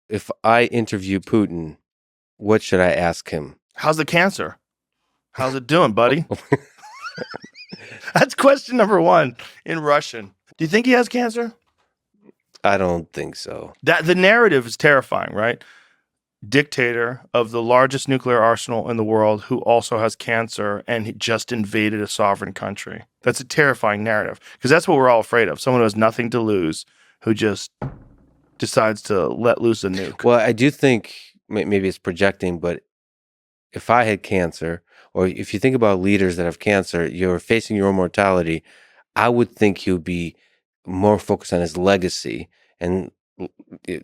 if I interview Putin, what should I ask him? How's the cancer? How's it doing, buddy? That's question number one in Russian. Do you think he has cancer? I don't think so. That the narrative is terrifying, right? Dictator of the largest nuclear arsenal in the world who also has cancer and he just invaded a sovereign country. That's a terrifying narrative because that's what we're all afraid of. Someone who has nothing to lose who just decides to let loose a nuke. Well, I do think maybe it's projecting, but if I had cancer, or if you think about leaders that have cancer, you're facing your own mortality, I would think he would be more focused on his legacy, and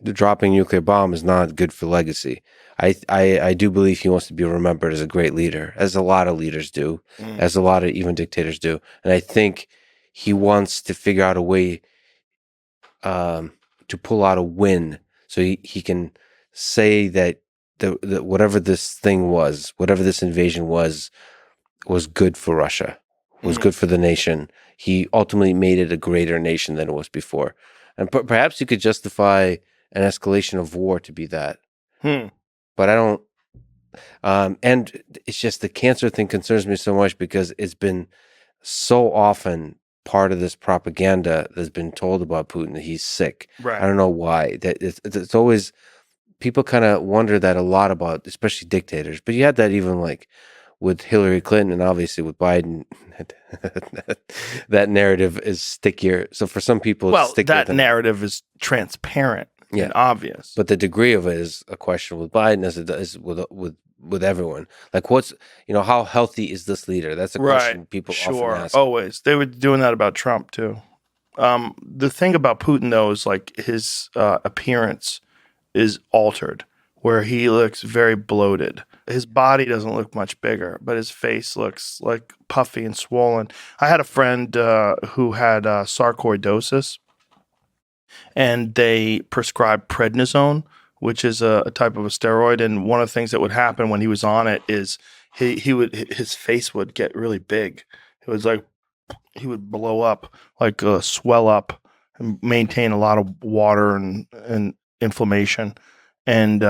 dropping nuclear bomb is not good for legacy. I do believe he wants to be remembered as a great leader, as a lot of leaders do, as a lot of even dictators do. And I think he wants to figure out a way to pull out a win so he can say that the whatever this thing was, whatever this invasion was good for Russia, was good for the nation. He ultimately made it a greater nation than it was before. And perhaps you could justify an escalation of war to be that. But I don't. And it's just the cancer thing concerns me so much because it's been so often part of this propaganda that's been told about Putin that he's sick. Right. I don't know why. That it's always, people kind of wonder that a lot about, especially dictators. But you had that even like with Hillary Clinton and obviously with Biden. That narrative is stickier. So for some people, it's stickier. That narrative is transparent and obvious. But the degree of it is a question with Biden as it is with everyone. Like, what's, how healthy is this leader? That's a question people often ask. Always. They were doing that about Trump too. The thing about Putin though is like his appearance is altered, where he looks very bloated. His body doesn't look much bigger, but his face looks like puffy and swollen. I had a friend who had sarcoidosis, and they prescribed prednisone, which is a type of a steroid. And one of the things that would happen when he was on it is his face would get really big. It was like he would blow up, like swell up, and maintain a lot of water and inflammation. And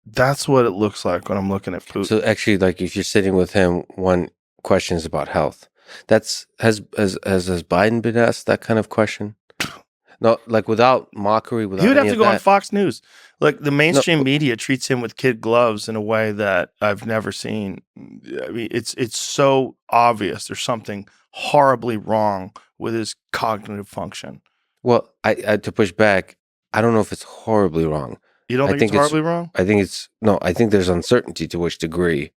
that's what it looks like when I'm looking at Putin. So actually, like if you're sitting with him, one question is about health. Has Biden been asked that kind of question? No, like without mockery, without he would have to go on Fox News. Like the mainstream media treats him with kid gloves in a way that I've never seen. I mean, it's so obvious. There's something horribly wrong with his cognitive function. Well, I to push back, I don't know if it's horribly wrong. You don't think it's horribly wrong? I think there's uncertainty to which degree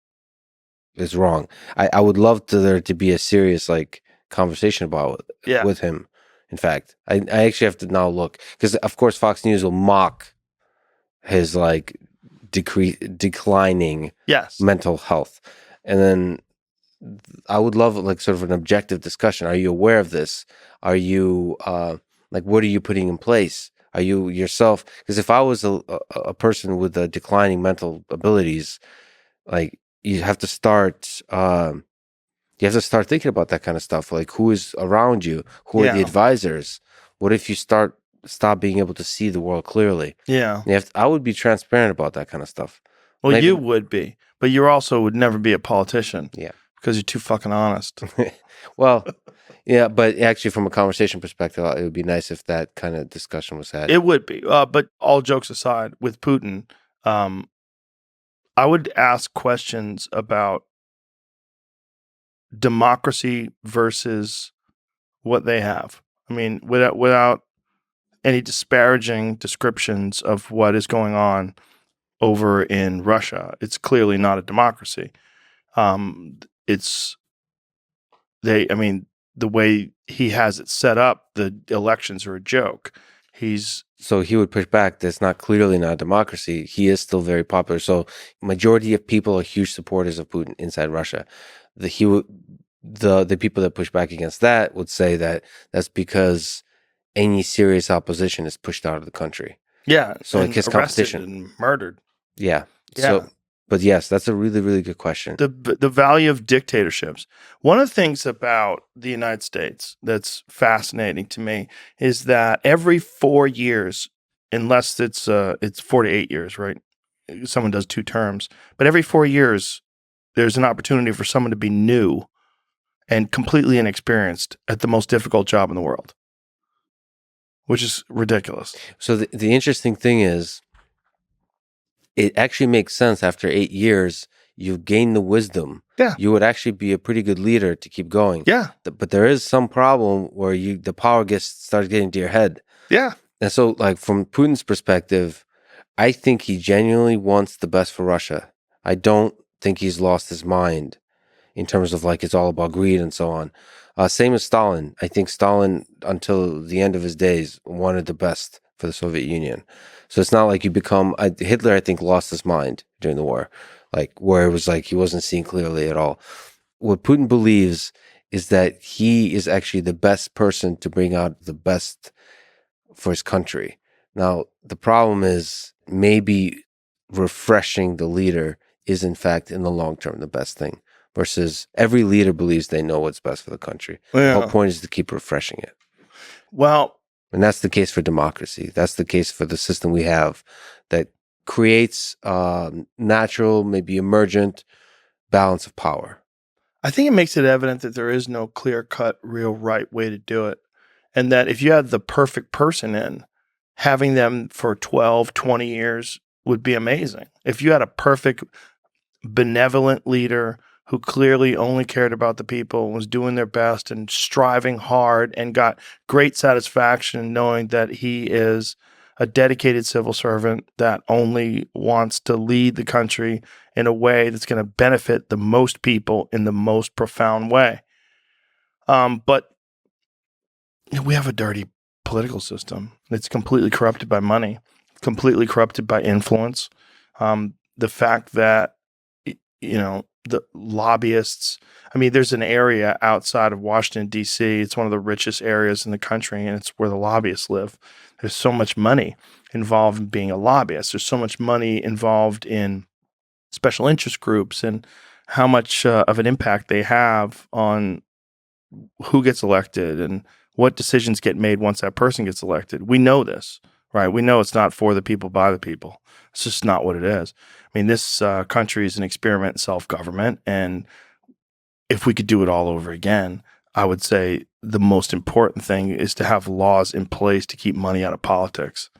is wrong. I would love there to be a serious like conversation about with him. In fact, I actually have to now look because of course Fox News will mock his like declining mental health, and then I would love like sort of an objective discussion. Are you aware of this? Are you like what are you putting in place? Are you yourself? Because if I was a person with declining mental abilities, like you have to start. You have to start thinking about that kind of stuff. Like who is around you? Who are the advisors? What if you stop being able to see the world clearly? Yeah. I would be transparent about that kind of stuff. Well, you would be, but you also would never be a politician. Yeah. Because you're too fucking honest. Well, yeah, but actually from a conversation perspective, it would be nice if that kind of discussion was had. It would be. But all jokes aside, with Putin, I would ask questions about democracy versus what they have. I mean, without any disparaging descriptions of what is going on over in Russia, it's clearly not a democracy. The way he has it set up, the elections are a joke. So he would push back. That's clearly not a democracy. He is still very popular. So majority of people are huge supporters of Putin inside Russia. The people that push back against that would say that that's because any serious opposition is pushed out of the country. Yeah. So like his competition and murdered. Yeah. So, but yes, that's a really, really good question. The value of dictatorships. One of the things about the United States that's fascinating to me is that every 4 years unless it's 48 years, right? Someone does 2 terms, but every 4 years, there's an opportunity for someone to be new and completely inexperienced at the most difficult job in the world, which is ridiculous. So the interesting thing is, it actually makes sense. After 8 years, you've gained the wisdom. Yeah. You would actually be a pretty good leader to keep going. Yeah. But there is some problem where the power starts getting to your head. Yeah. And so, like, from Putin's perspective, I think he genuinely wants the best for Russia. I don't think he's lost his mind in terms of, like, it's all about greed and so on. Same as Stalin. I think Stalin, until the end of his days, wanted the best for the Soviet Union. So it's not like you become Hitler. I think lost his mind during the war, like where it was like he wasn't seeing clearly at all. What Putin believes is that he is actually the best person to bring out the best for his country. Now, the problem is maybe refreshing the leader is in fact in the long term the best thing, versus every leader believes they know what's best for the country. Yeah. The whole point is to keep refreshing it. Well, and that's the case for democracy. That's the case for the system we have that creates natural, maybe emergent balance of power. I think it makes it evident that there is no clear-cut, real right way to do it. And that if you had the perfect person in, having them for 12, 20 years would be amazing. If you had a perfect, benevolent leader who clearly only cared about the people, was doing their best and striving hard and got great satisfaction knowing that he is a dedicated civil servant that only wants to lead the country in a way that's going to benefit the most people in the most profound way. But we have a dirty political system that's completely corrupted by money, completely corrupted by influence. The fact that, the lobbyists, there's an area outside of Washington, D.C. It's one of the richest areas in the country, and it's where the lobbyists live. There's so much money involved in being a lobbyist. There's so much money involved in special interest groups and how much of an impact they have on who gets elected and what decisions get made once that person gets elected. We know this, right? We know it's not for the people, by the people. It's just not what it is. This country is an experiment in self-government, and if we could do it all over again, I would say the most important thing is to have laws in place to keep money out of politics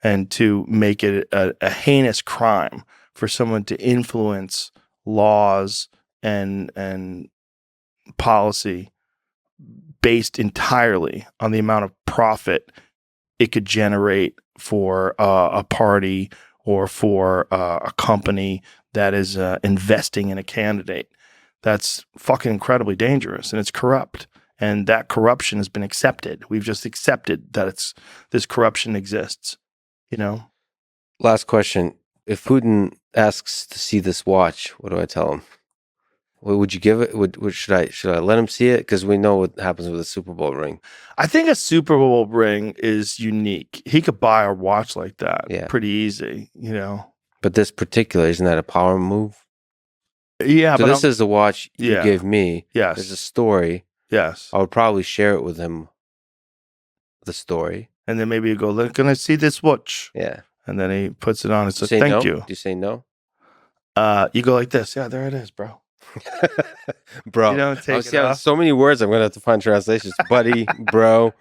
and to make it a heinous crime for someone to influence laws and policy based entirely on the amount of profit it could generate for a party or for a company that is investing in a candidate. That's fucking incredibly dangerous, and it's corrupt. And that corruption has been accepted. We've just accepted that this corruption exists, Last question. If Putin asks to see this watch, what do I tell him? What would you give it? Should I let him see it? Because we know what happens with a Super Bowl ring. I think a Super Bowl ring is unique. He could buy a watch like that pretty easy, But this particular, isn't that a power move? Yeah. So this is the watch you gave me. Yes. There's a story. Yes. I would probably share it with him, the story. And then maybe you go, can I see this watch? Yeah. And then he puts it on and says, thank no? you. Do you say no? You go like this. Yeah, there it is, bro. Bro. You don't take it off. So many words I'm going to have to find translations. Buddy, bro.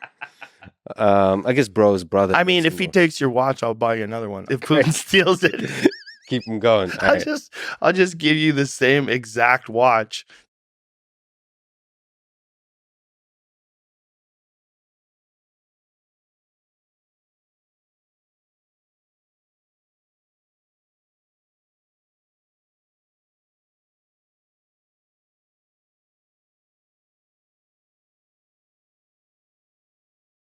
I guess bro is brother. If he takes your watch, I'll buy you another one. If Putin steals it. Keep him going. I'll just give you the same exact watch